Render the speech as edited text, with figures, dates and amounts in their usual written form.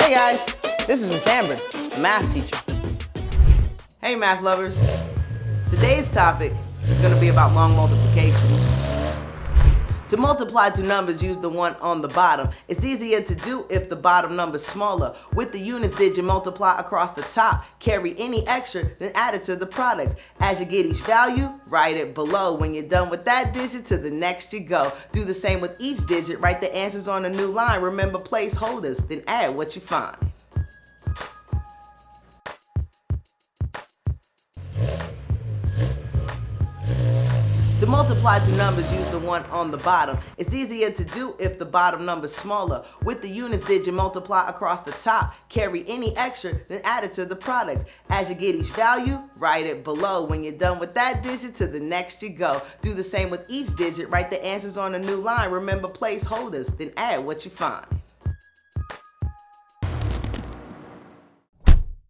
Hey guys, this is Miss Amber, a math teacher. Hey math lovers, today's topic is going to be about long multiplication. To multiply two numbers, use the one on the bottom. It's easier to do if the bottom number's smaller. With the units digit, multiply across the top. Carry any extra, then add it to the product. As you get each value, write it below. When you're done with that digit, to the next you go. Do the same with each digit. Write the answers on a new line. Remember placeholders, then add what you find. To multiply two numbers, use the one on the bottom. It's easier to do if the bottom number's smaller. With the units digit, multiply across the top. Carry any extra, then add it to the product. As you get each value, write it below. When you're done with that digit, to the next you go. Do the same with each digit. Write the answers on a new line. Remember placeholders, then add what you find.